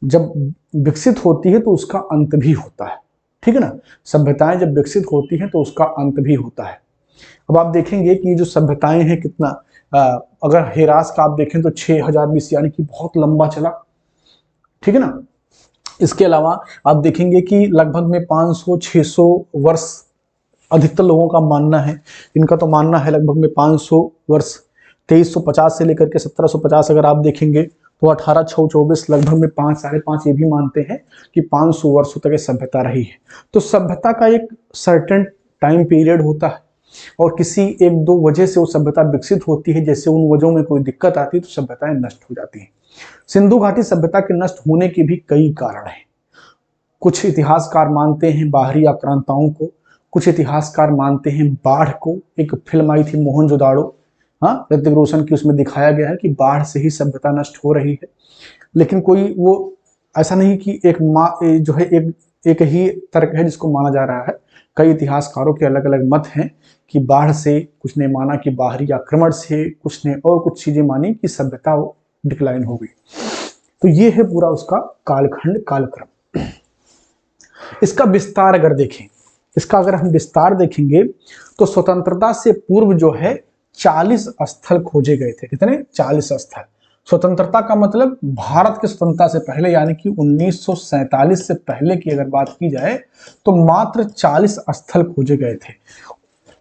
जब विकसित होती है तो उसका अंत भी होता है, ठीक है ना। सभ्यताएं जब विकसित होती हैं तो उसका अंत भी होता है। अब आप देखेंगे कि जो सभ्यताएं हैं कितना, अगर हेरास का आप देखें तो 6000 बीसी, यानी कि बहुत लंबा चला, ठीक है ना। इसके अलावा आप देखेंगे कि लगभग में 500-600 वर्ष अधिकतर लोगों का मानना है, इनका तो मानना है लगभग में 500 वर्ष। 2350 से लेकर के 1750 अगर आप देखेंगे तो 1824 लगभग में 5 साढ़े 5 ये भी मानते हैं कि 500 वर्षों तक ये सभ्यता रही है। तो सभ्यता का एक सर्टेन टाइम पीरियड होता है, और किसी एक दो वजह से वो सभ्यता विकसित होती है। जैसे उन वजहों में कोई दिक्कत आती है तो सभ्यताएं नष्ट हो जाती हैं। सिंधु घाटी सभ्यता के नष्ट होने के भी कई कारण हैं। कुछ इतिहासकार मानते हैं बाहरी आक्रांताओं को, कुछ इतिहासकार मानते हैं बाढ़ को। एक फिल्म आई थी मोहनजोदाड़ो, हाँ, ऋतिक रोशन की, उसमें दिखाया गया है कि बाढ़ से ही सभ्यता नष्ट हो रही है। लेकिन कोई वो ऐसा नहीं कि एक ही तर्क है जिसको माना जा रहा है। कई इतिहासकारों के अलग अलग मत हैं कि बाढ़ से, कुछ ने माना कि बाहरी आक्रमण से, कुछ ने और कुछ चीजें मानी कि सभ्यता डिक्लाइन हो गई। तो ये है पूरा उसका कालखंड, कालक्रम। इसका विस्तार अगर देखें, इसका अगर हम विस्तार देखेंगे तो स्वतंत्रता से पूर्व जो है 40 स्थल खोजे गए थे। कितने? 40 स्थल। स्वतंत्रता का मतलब भारत की स्वतंत्रता से पहले, यानी कि 1947 से पहले की अगर बात की जाए तो मात्र 40 स्थल खोजे गए थे।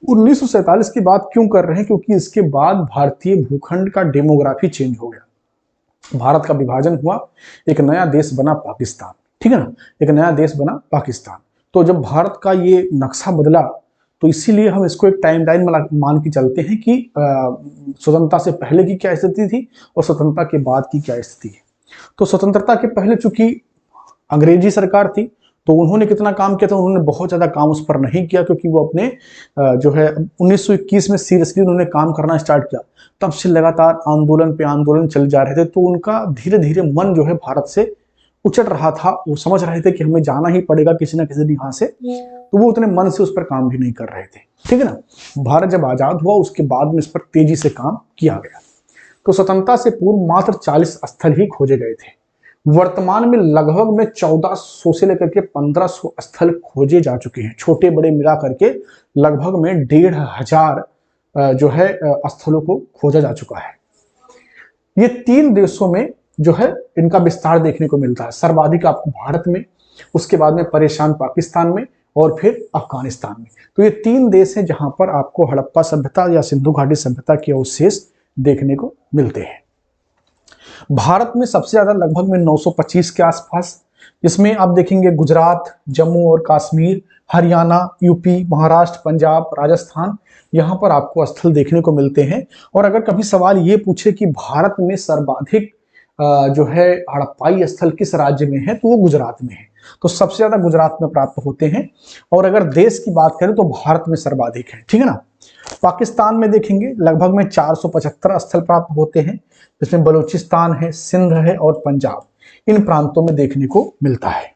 1947 की बात क्यों कर रहे हैं? क्योंकि इसके बाद भारतीय भूखंड का डेमोग्राफी चेंज हो गया। भारत का विभाजन हुआ, एक नया देश बना पाकिस्तान, ठीक है ना, एक नया देश बना पाकिस्तान। तो जब भारत का ये नक्शा बदला तो इसीलिए हम इसको एक टाइम लाइन मान के चलते हैं कि स्वतंत्रता से पहले की क्या स्थिति थी और स्वतंत्रता के बाद की क्या स्थिति है। तो स्वतंत्रता के पहले चूंकि अंग्रेजी सरकार थी तो उन्होंने कितना काम किया था? उन्होंने बहुत ज्यादा काम उस पर नहीं किया, क्योंकि वो अपने जो है 1921 में सीरियसली उन्होंने काम करना स्टार्ट किया। तब से लगातार आंदोलन पे आंदोलन चल जा रहे थे, तो उनका धीरे धीरे मन जो है भारत से उचट रहा था। वो समझ रहे थे कि हमें जाना ही पड़ेगा किसी ना किसी दिन यहाँ से, तो वो उतने मन से उस पर काम भी नहीं कर रहे थे, ठीक है ना। भारत जब आजाद हुआ उसके बाद में इस पर तेजी से काम किया गया। तो स्वतंत्रता से पूर्व मात्र 40 स्थल ही खोजे गए थे। वर्तमान में लगभग में 1400 से लेकर के 1500 स्थल खोजे जा चुके हैं। छोटे बड़े मिला करके लगभग में 1500 जो है स्थलों को खोजा जा चुका है। ये 3 देशों में जो है इनका विस्तार देखने को मिलता है। सर्वाधिक आपको भारत में, उसके बाद में परेशान पाकिस्तान में, और फिर अफगानिस्तान में। तो ये 3 देश हैं जहां पर आपको हड़प्पा सभ्यता या सिंधु घाटी सभ्यता के अवशेष देखने को मिलते हैं। भारत में सबसे ज्यादा लगभग में 925 के आसपास, इसमें आप देखेंगे गुजरात, जम्मू और कश्मीर, हरियाणा, यूपी, महाराष्ट्र, पंजाब, राजस्थान, यहाँ पर आपको स्थल देखने को मिलते हैं। और अगर कभी सवाल ये पूछे कि भारत में सर्वाधिक जो है हड़प्पाई स्थल किस राज्य में है, तो वो गुजरात में है। तो सबसे ज्यादा गुजरात में प्राप्त होते हैं। और अगर देश की बात करें तो भारत में सर्वाधिक है, ठीक है ना। पाकिस्तान में देखेंगे लगभग में 475 स्थल प्राप्त होते हैं, जिसमें बलूचिस्तान है, सिंध है और पंजाब, इन प्रांतों में देखने को मिलता है।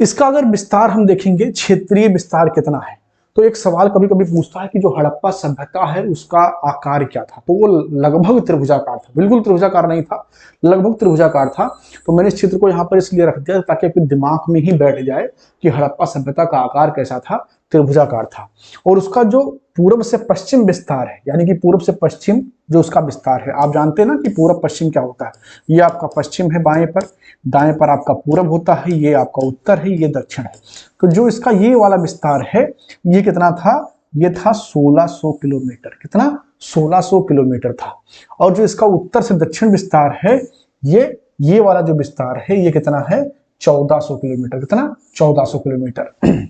इसका अगर विस्तार हम देखेंगे, क्षेत्रीय विस्तार कितना है, तो एक सवाल कभी कभी पूछता है कि जो हड़प्पा सभ्यता है उसका आकार क्या था, तो वो लगभग त्रिभुजाकार था, बिल्कुल त्रिभुजाकार नहीं था, लगभग त्रिभुजाकार था। तो मैंने इस चित्र को यहाँ पर इसलिए रख दिया ताकि आपके दिमाग में ही बैठ जाए कि हड़प्पा सभ्यता का आकार कैसा था, त्रिभुजाकार था। और उसका जो पूर्व से पश्चिम विस्तार है, यानी कि पूर्व से पश्चिम जो उसका विस्तार है, आप जानते हैं ना कि पूर्व पश्चिम क्या होता है, ये आपका पश्चिम है बाएं पर, दाएं पर आपका पूरब होता है, ये आपका उत्तर है, ये दक्षिण है। तो जो इसका ये वाला विस्तार है, ये कितना था, ये था 1600 किलोमीटर। कितना, 1600 किलोमीटर था। और जो इसका उत्तर से दक्षिण विस्तार है, ये वाला जो विस्तार है, ये कितना है, 1400 किलोमीटर। कितना, 1400 किलोमीटर।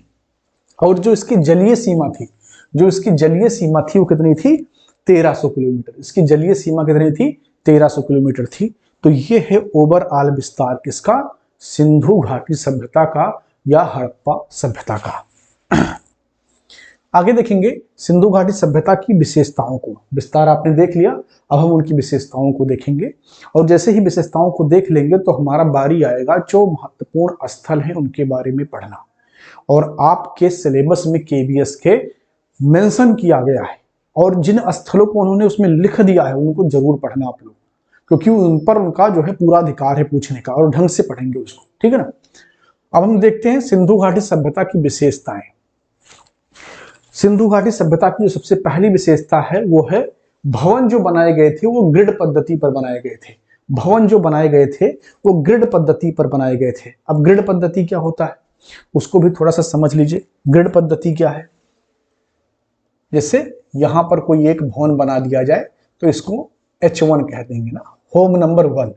और जो इसकी जलीय सीमा थी, वो कितनी थी, 1300 किलोमीटर। इसकी जलीय सीमा कितनी थी, 1300 किलोमीटर थी। तो ये है ओवरऑल विस्तार किसका, सिंधु घाटी सभ्यता का या हड़प्पा सभ्यता का। आगे देखेंगे सिंधु घाटी सभ्यता की विशेषताओं को। विस्तार आपने देख लिया, अब हम उनकी विशेषताओं को देखेंगे। और जैसे ही विशेषताओं को देख लेंगे तो हमारा बारी आएगा जो महत्वपूर्ण स्थल हैं उनके बारे में पढ़ना। और आपके सिलेबस में केबीएस के मेंशन किया गया है, और जिन स्थलों को उन्होंने उसमें लिख दिया है उनको जरूर पढ़ना आप लोग, क्योंकि उन पर उनका जो है पूरा अधिकार है पूछने का, और ढंग से पढ़ेंगे उसको, ठीक है ना। अब हम देखते हैं सिंधु घाटी सभ्यता की विशेषताएं। सिंधु घाटी सभ्यता की जो सबसे पहली विशेषता है वो है भवन जो बनाए गए थे वो ग्रिड पद्धति पर बनाए गए थे। भवन जो बनाए गए थे वो ग्रिड पद्धति पर बनाए गए थे। अब ग्रिड पद्धति क्या होता है उसको भी थोड़ा सा समझ लीजिए। ग्रिड पद्धति क्या है, जैसे यहां पर कोई एक भवन बना दिया जाए तो इसको H1 कह देंगे ना, होम नंबर 1।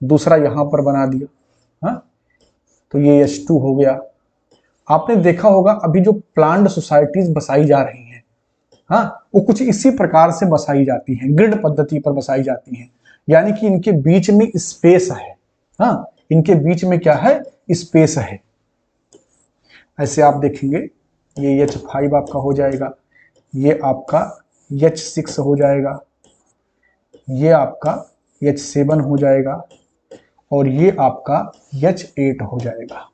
दूसरा यहां पर बना दिया, हाँ, तो ये H2 हो गया। आपने देखा होगा अभी जो प्लान्ड सोसाइटीज बसाई जा रही हैं, हाँ, वो कुछ इसी प्रकार से बसाई जाती हैं, ग्रिड पद्धति पर बसाई जाती हैं। यानी कि इनके बीच में स्पेस है, हाँ, इनके बीच में क्या है, स्पेस है। ऐसे आप देखेंगे ये H5 आपका हो जाएगा, ये आपका H6 हो जाएगा, ये आपका H7 हो जाएगा, और ये आपका H8 हो जाएगा,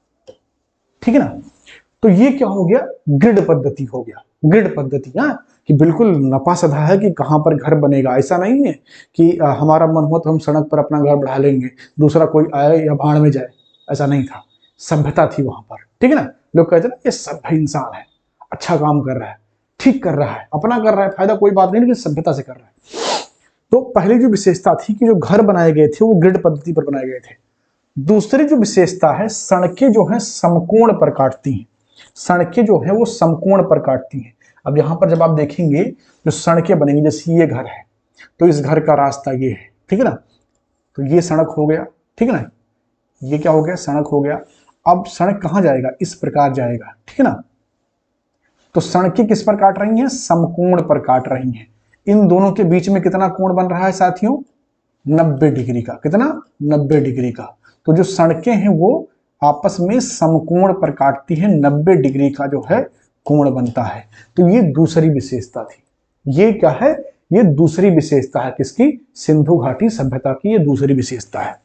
ठीक है ना। तो ये क्या हो गया, ग्रिड पद्धति हो गया। ग्रिड पद्धति, हाँ, कि बिल्कुल नपा सधा है कि कहां पर घर बनेगा। ऐसा नहीं है कि हमारा मन हो तो हम सड़क पर अपना घर बढ़ा लेंगे, दूसरा कोई आए या भाड़ में जाए, ऐसा नहीं था। सभ्यता थी वहां पर, ठीक है ना। लोग कहते ना ये सभ्य इंसान है, अच्छा काम कर रहा है, ठीक कर रहा है, अपना कर रहा है, फायदा कोई बात नहीं, लेकिन सभ्यता से कर रहा है। तो पहली जो विशेषता थी कि जो घर बनाए गए थे वो ग्रिड पद्धति पर बनाए गए थे। दूसरी जो विशेषता है, सड़कें जो है समकोण पर काटती हैं। सड़कें जो है वो समकोण पर काटती हैं। अब यहां पर जब आप देखेंगे जो सड़कें बनेंगी, जैसे ये घर है तो इस घर का रास्ता ये है, ठीक है ना, तो ये सड़क हो गया, ठीक है ना, ये क्या हो गया, सड़क हो गया। अब सड़क कहां जाएगा, इस प्रकार जाएगा, ठीक है ना। तो सड़कें किस पर काट रही हैं, समकोण पर काट रही हैं। इन दोनों के बीच में कितना कोण बन रहा है साथियों, 90 डिग्री का। कितना, 90 डिग्री का। तो जो सड़कें हैं वो आपस में समकोण पर काटती हैं, 90 डिग्री का जो है कोण बनता है। तो ये दूसरी विशेषता थी। ये क्या है, ये दूसरी विशेषता है किसकी, सिंधु घाटी सभ्यता की, ये दूसरी विशेषता है।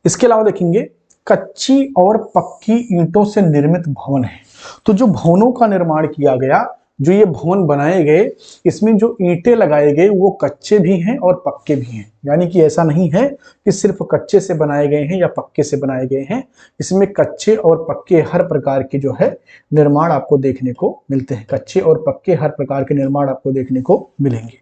इसके अलावा देखेंगे कच्ची और पक्की ईंटों से निर्मित भवन है। तो जो भवनों का निर्माण किया गया, जो ये भवन बनाए गए, इसमें जो ईंटें लगाए गए वो कच्चे भी हैं और पक्के भी हैं। यानी कि ऐसा नहीं है कि सिर्फ कच्चे से बनाए गए हैं या पक्के से बनाए गए हैं। इसमें कच्चे और पक्के हर प्रकार के जो है निर्माण आपको देखने को मिलते हैं। कच्चे और पक्के हर प्रकार के निर्माण आपको देखने को मिलेंगे।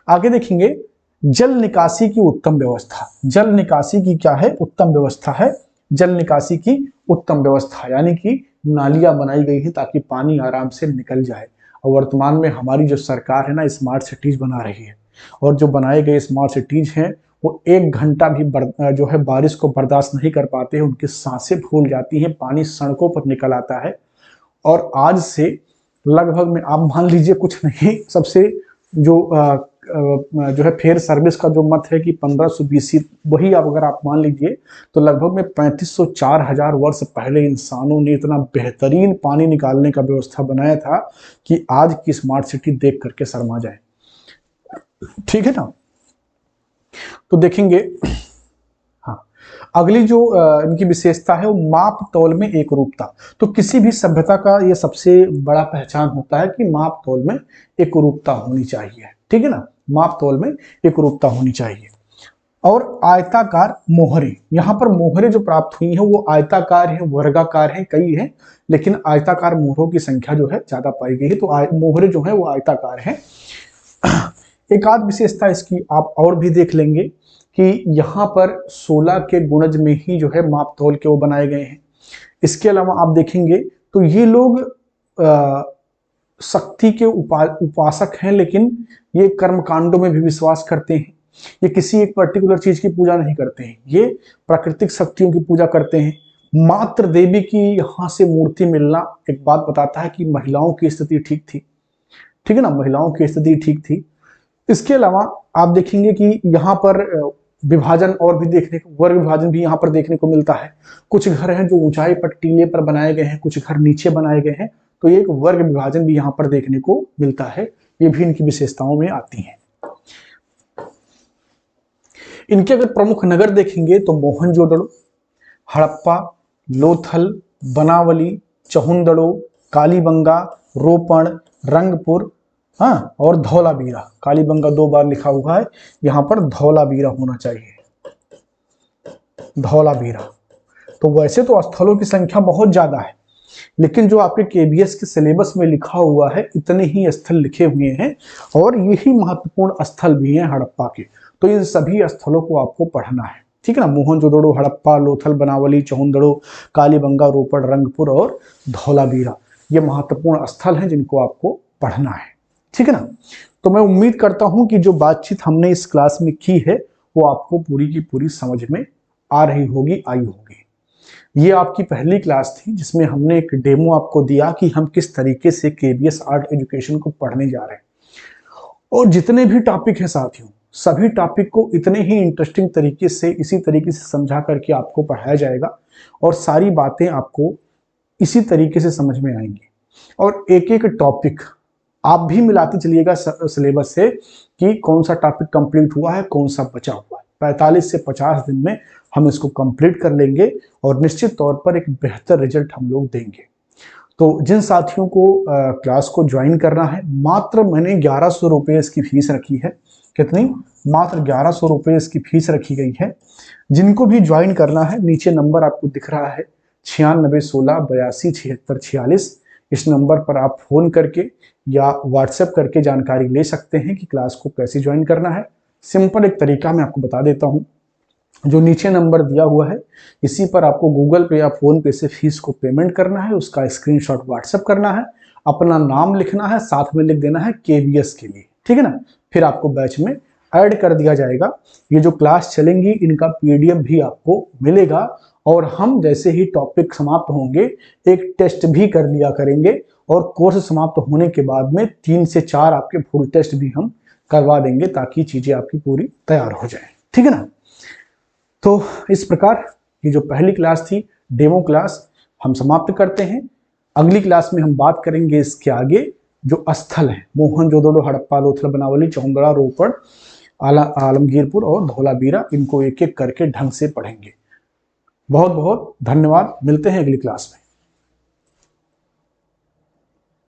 आगे देखेंगे जल निकासी की उत्तम व्यवस्था। जल निकासी की क्या है, उत्तम व्यवस्था है। जल निकासी की उत्तम व्यवस्था यानी कि नालियां बनाई गई है ताकि पानी आराम से निकल जाए। और वर्तमान में हमारी जो सरकार है ना, स्मार्ट सिटीज बना रही है, और जो बनाए गए स्मार्ट सिटीज हैं वो 1 घंटा भी जो है बारिश को बर्दाश्त नहीं कर पाते हैं, उनकी सांसें फूल जाती हैं, पानी सड़कों पर निकल आता है। और आज से लगभग में आप मान लीजिए कुछ नहीं, सबसे जो जो है फेयर सर्विस का जो मत है कि 1500 BC, वही अगर आप मान लीजिए तो लगभग में 3504,000 वर्ष पहले इंसानों ने इतना बेहतरीन पानी निकालने का व्यवस्था बनाया था कि आज की स्मार्ट सिटी देख करके शर्मा जाए। ठीक है ना। तो देखेंगे, हाँ, अगली जो इनकी विशेषता है वो माप तौल में एक रूपता। तो किसी भी सभ्यता का ये सबसे बड़ा पहचान होता है कि माप तौल में एक रूपता होनी चाहिए। ठीक है ना, माप तौल में एक रूपता होनी चाहिए। और आयताकार मोहरे, यहाँ पर मोहरे जो प्राप्त हुई है वो आयताकार है, वर्गाकार है, कई है, लेकिन आयताकार मोहरों की संख्या जो है ज्यादा पाई गई है। तो मोहरे जो है वो आयताकार है। एक आध विशेषता इसकी आप और भी देख लेंगे कि यहाँ पर 16 के गुणज में ही जो है माप तौल के वो बनाए गए हैं। इसके अलावा आप देखेंगे तो ये लोग शक्ति के उपासक हैं, लेकिन ये कर्मकांडों में भी विश्वास करते हैं। ये किसी एक पर्टिकुलर चीज की पूजा नहीं करते हैं, ये प्राकृतिक शक्तियों की पूजा करते हैं। मात्र देवी की यहाँ से मूर्ति मिलना एक बात बताता है कि महिलाओं की स्थिति ठीक थी। ठीक है ना, महिलाओं की स्थिति ठीक थी। इसके अलावा आप देखेंगे कि यहाँ पर विभाजन और भी देखने को, वर्ग विभाजन भी यहाँ पर देखने को मिलता है। कुछ घर हैं जो ऊंचाई पर टीले पर बनाए गए हैं, कुछ घर नीचे बनाए गए हैं, तो ये एक वर्ग विभाजन भी यहाँ पर देखने को मिलता है। ये भी इनकी विशेषताओं में आती हैं। इनके अगर प्रमुख नगर देखेंगे तो मोहनजोदड़ो, हड़प्पा, लोथल, बनावली, चहुंदड़ो, कालीबंगा, रोपण, रंगपुर, हाँ, और धौलावीरा। कालीबंगा 2 बार लिखा हुआ है, यहाँ पर धौलावीरा होना चाहिए, धौलावीरा। तो वैसे तो स्थलों की संख्या बहुत ज्यादा है, लेकिन जो आपके KBS के सिलेबस में लिखा हुआ है इतने ही स्थल लिखे हुए हैं, और यही महत्वपूर्ण स्थल भी हैं हड़प्पा के। तो इन सभी स्थलों को आपको पढ़ना है। ठीक है ना, मोहनजोदड़ो, हड़प्पा, लोथल, बनावली, चहुंदड़ो, कालीबंगा, रोपड़, रंगपुर और धौलावीरा, ये महत्वपूर्ण स्थल हैं जिनको आपको पढ़ना है। ठीक है ना। तो मैं उम्मीद करता हूं कि जो बातचीत हमने इस क्लास में की है वो आपको पूरी की पूरी समझ में आ रही होगी, आई होगी। ये आपकी पहली क्लास थी जिसमें हमने एक डेमो आपको दिया कि हम किस तरीके से KBS आर्ट एजुकेशन को पढ़ने जा रहे हैं। और जितने भी टॉपिक हैं साथियों, सभी टॉपिक को इतने ही इंटरेस्टिंग तरीके से, इसी तरीके से समझा करके आपको पढ़ाया जाएगा, और सारी बातें आपको इसी तरीके से समझ में आएंगी। और एक एक टॉपिक आप भी मिलाते चलिएगा सिलेबस से कि कौन सा टॉपिक कंप्लीट हुआ है, कौन सा बचा हुआ है। 45 से 50 दिन में हम इसको कंप्लीट कर लेंगे और निश्चित तौर पर एक बेहतर रिजल्ट हम लोग देंगे। तो जिन साथियों को क्लास को ज्वाइन करना है, मात्र मैंने 1100 रुपये इसकी फीस रखी है। कितनी? मात्र 1100 रुपये इसकी फीस रखी गई है। जिनको भी ज्वाइन करना है, नीचे नंबर आपको दिख रहा है 9616827646। इस नंबर पर आप फोन करके या व्हाट्सएप करके जानकारी ले सकते हैं कि क्लास को कैसे ज्वाइन करना है। सिंपल एक तरीका मैं आपको बता देता हूं। जो नीचे नंबर दिया हुआ है, इसी पर आपको गूगल पे या फोन पे से फीस को पेमेंट करना है, उसका स्क्रीनशॉट व्हाट्सएप करना है, अपना नाम लिखना है, साथ में लिख देना है KBS के लिए। ठीक है ना। फिर आपको बैच में ऐड कर दिया जाएगा। ये जो क्लास चलेंगी इनका PDF भी आपको मिलेगा, और हम जैसे ही टॉपिक समाप्त होंगे एक टेस्ट भी कर लिया करेंगे, और कोर्स समाप्त होने के बाद में 3 से 4 आपके फुल टेस्ट भी हम करवा देंगे, ताकि चीजें आपकी पूरी तैयार हो जाए। ठीक है ना। तो इस प्रकार ये जो पहली क्लास थी, डेमो क्लास, हम समाप्त करते हैं। अगली क्लास में हम बात करेंगे इसके आगे जो स्थल है, मोहनजोदड़ो, हड़प्पा, लोथल, बनावली, चौंदड़ा, रोपड़, आलमगीरपुर और धौलावीरा, इनको एक एक करके ढंग से पढ़ेंगे। बहुत बहुत धन्यवाद। मिलते हैं अगली क्लास में।